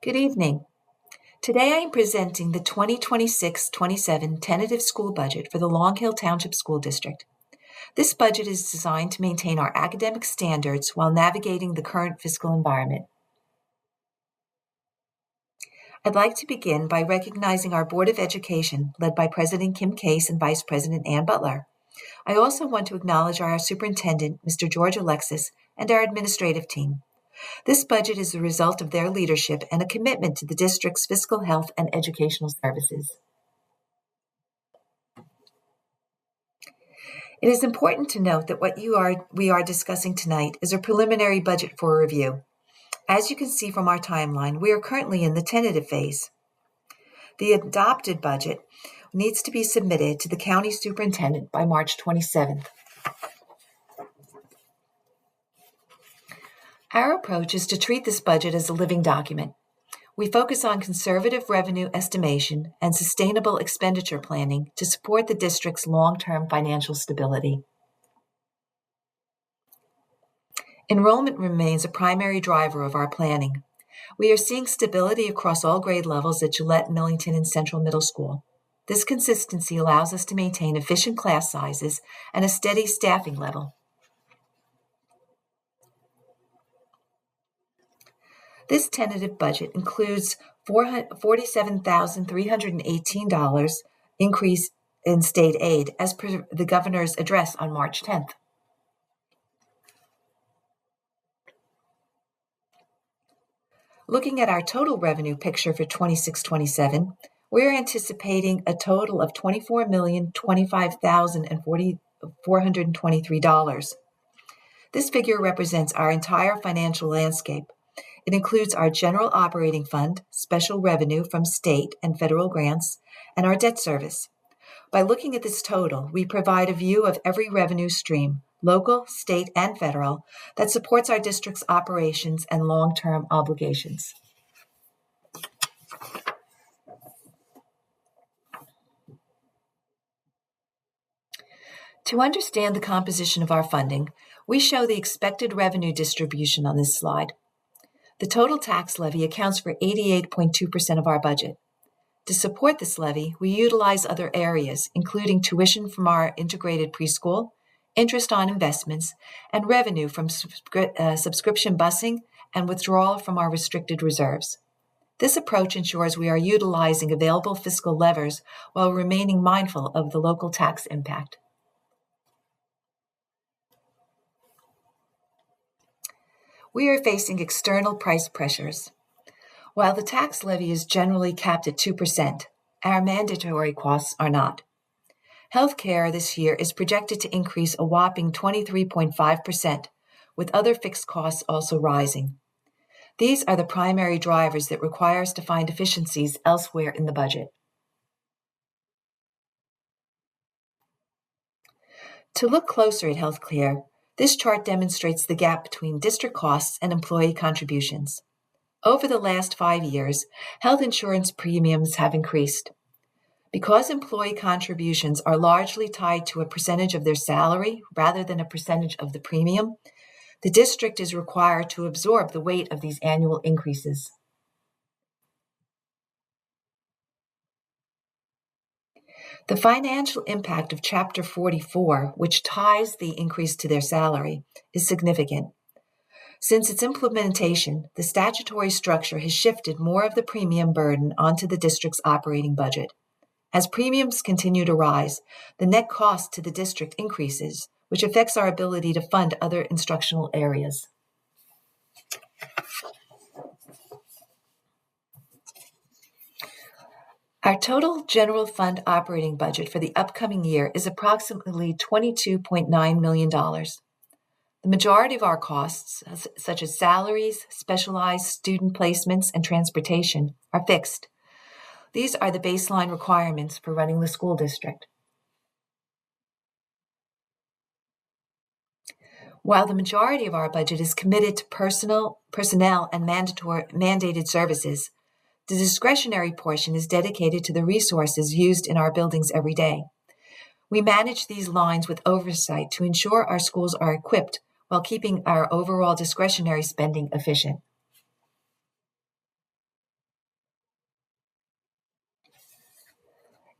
Good evening. Today I am presenting the 2026-27 tentative school budget for the Long Hill Township School District. This budget is designed to maintain our academic standards while navigating the current fiscal environment. I'd like to begin by recognizing our Board of Education, led by President Kim Case and Vice President Ann Butler. I also want to acknowledge our Superintendent, Mr. George Alexis, and our administrative team. This budget is the result of their leadership and a commitment to the district's fiscal health and educational services. It is important to note that what we are discussing tonight is a preliminary budget for review. As you can see from our timeline, we are currently in the tentative phase. The adopted budget needs to be submitted to the county superintendent by March 27th. Our approach is to treat this budget as a living document. We focus on conservative revenue estimation and sustainable expenditure planning to support the district's long-term financial stability. Enrollment remains a primary driver of our planning. We are seeing stability across all grade levels at Gillette, Millington, and Central Middle School. This consistency allows us to maintain efficient class sizes and a steady staffing level. This tentative budget includes $47,318 increase in state aid as per the governor's address on March 10th. Looking at our total revenue picture for 26-27, we're anticipating a total of $24,025,423. This figure represents our entire financial landscape. It includes our general operating fund, special revenue from state and federal grants, and our debt service. By looking at this total, we provide a view of every revenue stream, local, state, and federal, that supports our district's operations and long-term obligations. To understand the composition of our funding, we show the expected revenue distribution on this slide. The total tax levy accounts for 88.2% of our budget. To support this levy, we utilize other areas, including tuition from our integrated preschool, interest on investments, and revenue from subscription busing and withdrawal from our restricted reserves. This approach ensures we are utilizing available fiscal levers while remaining mindful of the local tax impact. We are facing external price pressures. While the tax levy is generally capped at 2%, our mandatory costs are not. Healthcare this year is projected to increase a whopping 23.5%, with other fixed costs also rising. These are the primary drivers that require us to find efficiencies elsewhere in the budget. To look closer at healthcare, this chart demonstrates the gap between district costs and employee contributions. Over the last 5 years, health insurance premiums have increased. Because employee contributions are largely tied to a percentage of their salary rather than a percentage of the premium, the district is required to absorb the weight of these annual increases. The financial impact of Chapter 44, which ties the increase to their salary, is significant. Since its implementation, the statutory structure has shifted more of the premium burden onto the district's operating budget. As premiums continue to rise, the net cost to the district increases, which affects our ability to fund other instructional areas. Our total general fund operating budget for the upcoming year is approximately $22.9 million. The majority of our costs, such as salaries, specialized student placements, and transportation, are fixed. These are the baseline requirements for running the school district. While the majority of our budget is committed to personnel and mandated services, the discretionary portion is dedicated to the resources used in our buildings every day. We manage these lines with oversight to ensure our schools are equipped while keeping our overall discretionary spending efficient.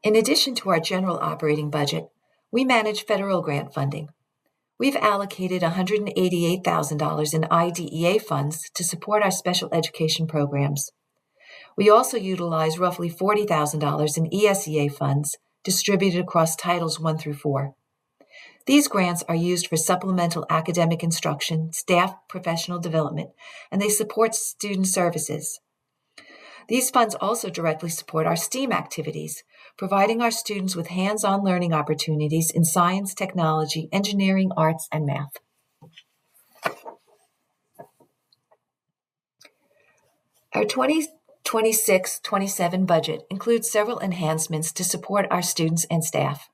In addition to our general operating budget, we manage federal grant funding. We've allocated $188,000 in IDEA funds to support our special education programs. We also utilize roughly $40,000 in ESEA funds distributed across Titles 1 through 4. These grants are used for supplemental academic instruction, staff professional development, and they support student services. These funds also directly support our STEAM activities, providing our students with hands-on learning opportunities in science, technology, engineering, arts, and math. Our 2026-27 budget includes several enhancements to support our students and staff.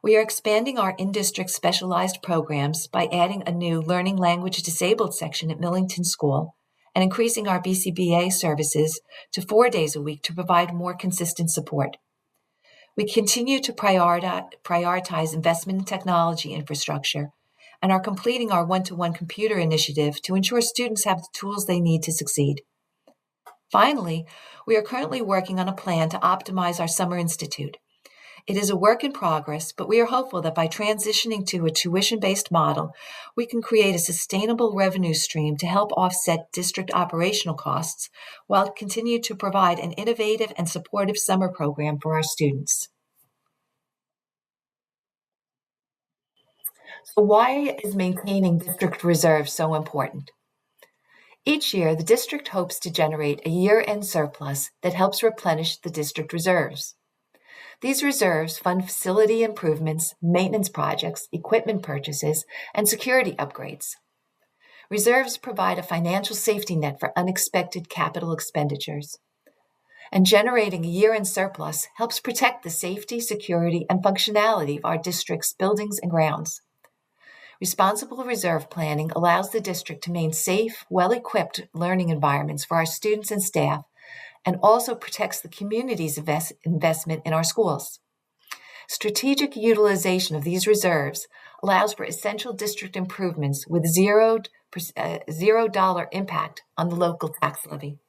We are expanding our in-district specialized programs by adding a new Learning Language Disabled section at Millington School and increasing our BCBA services to 4 days a week to provide more consistent support. We continue to prioritize investment in technology infrastructure and are completing our one-to-one computer initiative to ensure students have the tools they need to succeed. Finally, we are currently working on a plan to optimize our Summer Institute. It is a work in progress, but we are hopeful that by transitioning to a tuition-based model, we can create a sustainable revenue stream to help offset district operational costs while continue to provide an innovative and supportive summer program for our students. So why is maintaining district reserves so important? Each year, the district hopes to generate a year-end surplus that helps replenish the district reserves. These reserves fund facility improvements, maintenance projects, equipment purchases, and security upgrades. Reserves provide a financial safety net for unexpected capital expenditures. And generating a year-end surplus helps protect the safety, security, and functionality of our district's buildings and grounds. Responsible reserve planning allows the district to maintain safe, well-equipped learning environments for our students and staff, and also protects the community's investment in our schools. Strategic utilization of these reserves allows for essential district improvements with $0 impact on the local tax levy.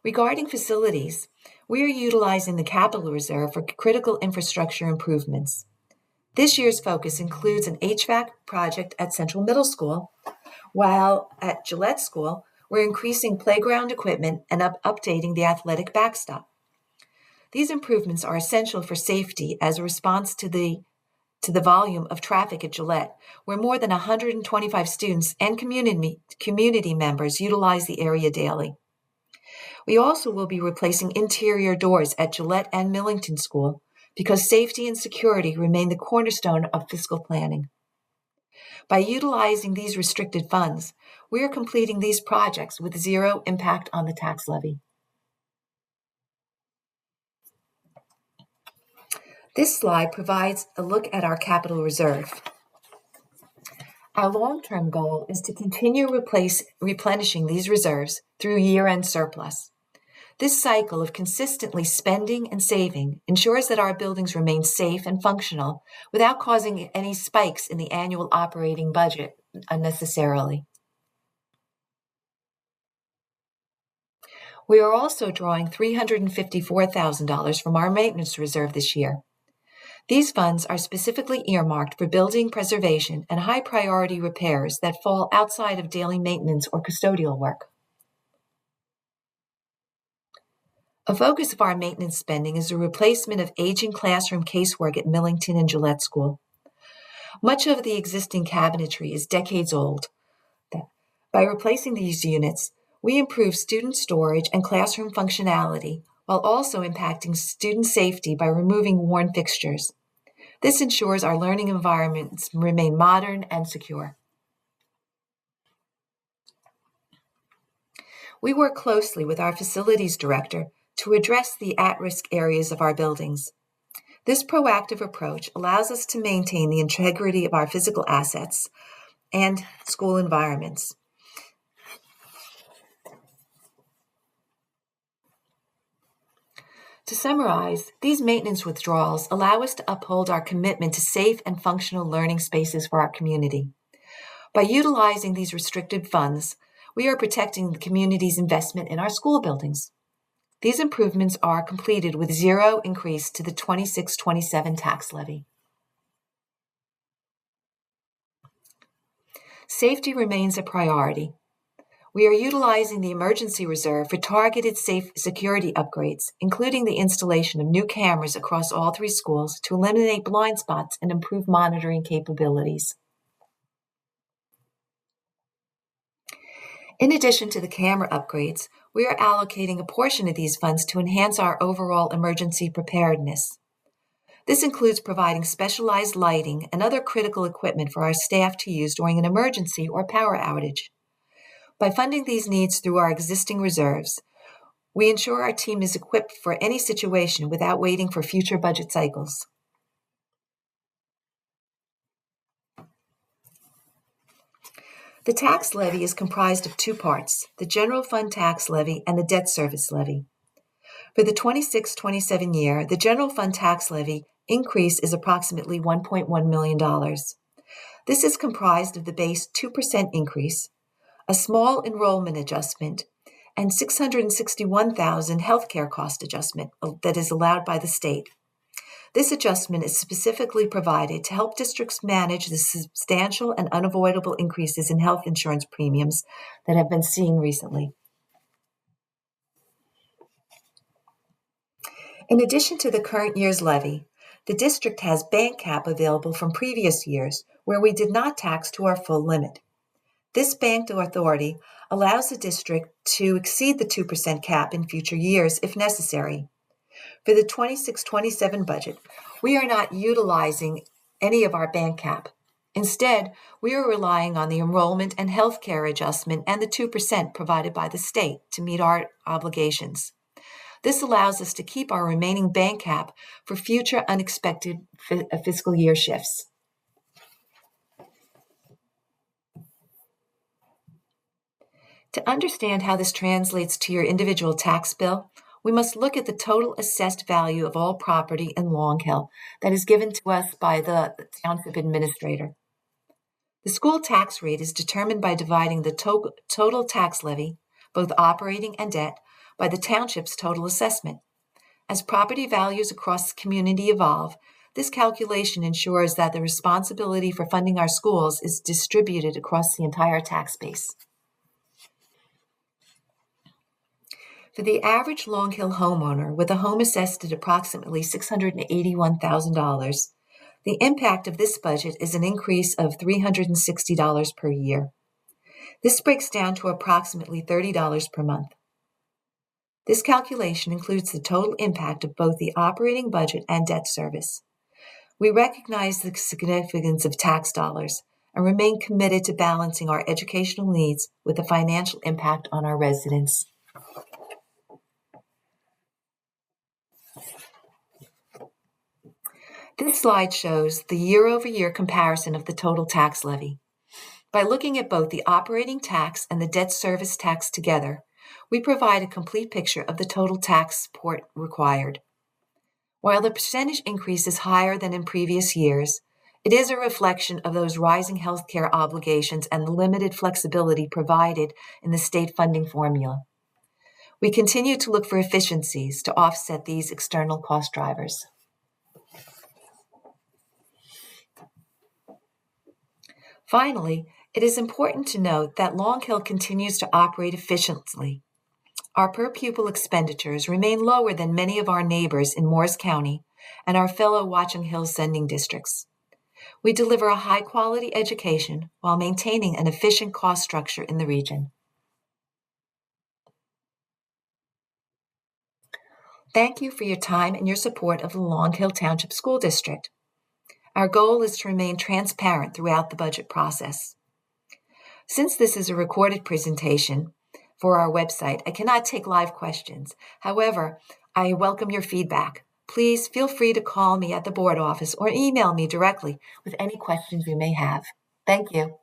Regarding facilities, we are utilizing the capital reserve for critical infrastructure improvements. This year's focus includes an HVAC project at Central Middle School, while at Gillette School, we're increasing playground equipment and updating the athletic backstop. These improvements are essential for safety as a response to the volume of traffic at Gillette, where more than 125 students and community members utilize the area daily. We also will be replacing interior doors at Gillette and Millington School because safety and security remain the cornerstone of fiscal planning. By utilizing these restricted funds, we are completing these projects with $0 impact on the tax levy. This slide provides a look at our capital reserve. Our long-term goal is to continue replenishing these reserves through year-end surplus. This cycle of consistently spending and saving ensures that our buildings remain safe and functional without causing any spikes in the annual operating budget unnecessarily. We are also drawing $354,000 from our maintenance reserve this year. These funds are specifically earmarked for building preservation and high-priority repairs that fall outside of daily maintenance or custodial work. A focus of our maintenance spending is the replacement of aging classroom casework at Millington and Gillette School. Much of the existing cabinetry is decades old. By replacing these units, we improve student storage and classroom functionality while also impacting student safety by removing worn fixtures. This ensures our learning environments remain modern and secure. We work closely with our facilities director to address the at-risk areas of our buildings. This proactive approach allows us to maintain the integrity of our physical assets and school environments. To summarize, these maintenance withdrawals allow us to uphold our commitment to safe and functional learning spaces for our community. By utilizing these restricted funds, we are protecting the community's investment in our school buildings. These improvements are completed with zero increase to the 26-27 tax levy. Safety remains a priority. We are utilizing the emergency reserve for targeted safe security upgrades, including the installation of new cameras across all 3 schools to eliminate blind spots and improve monitoring capabilities. In addition to the camera upgrades, we are allocating a portion of these funds to enhance our overall emergency preparedness. This includes providing specialized lighting and other critical equipment for our staff to use during an emergency or power outage. By funding these needs through our existing reserves, we ensure our team is equipped for any situation without waiting for future budget cycles. The tax levy is comprised of 2 parts, the general fund tax levy and the debt service levy. For the 26-27 year, the general fund tax levy increase is approximately $1.1 million. This is comprised of the base 2% increase, a small enrollment adjustment, and $661,000 healthcare cost adjustment that is allowed by the state. This adjustment is specifically provided to help districts manage the substantial and unavoidable increases in health insurance premiums that have been seen recently. In addition to the current year's levy, the district has bank cap available from previous years where we did not tax to our full limit. This bank authority allows the district to exceed the 2% cap in future years if necessary. For the 26-27 budget, we are not utilizing any of our bank cap. Instead, we are relying on the enrollment and health care adjustment and the 2% provided by the state to meet our obligations. This allows us to keep our remaining bank cap for future unexpected fiscal year shifts. To understand how this translates to your individual tax bill, we must look at the total assessed value of all property in Long Hill that is given to us by the township administrator. The school tax rate is determined by dividing the total tax levy, both operating and debt, by the township's total assessment. As property values across the community evolve, this calculation ensures that the responsibility for funding our schools is distributed across the entire tax base. For the average Long Hill homeowner with a home assessed at approximately $681,000, the impact of this budget is an increase of $360 per year. This breaks down to approximately $30 per month. This calculation includes the total impact of both the operating budget and debt service. We recognize the significance of tax dollars and remain committed to balancing our educational needs with the financial impact on our residents. This slide shows the year-over-year comparison of the total tax levy. By looking at both the operating tax and the debt service tax together, we provide a complete picture of the total tax support required. While the percentage increase is higher than in previous years, it is a reflection of those rising healthcare obligations and the limited flexibility provided in the state funding formula. We continue to look for efficiencies to offset these external cost drivers. Finally, it is important to note that Long Hill continues to operate efficiently. Our per-pupil expenditures remain lower than many of our neighbors in Morris County and our fellow Watchung Hill sending districts. We deliver a high-quality education while maintaining an efficient cost structure in the region. Thank you for your time and your support of the Long Hill Township School District. Our goal is to remain transparent throughout the budget process. Since this is a recorded presentation for our website, I cannot take live questions. However, I welcome your feedback. Please feel free to call me at the board office or email me directly with any questions you may have. Thank you.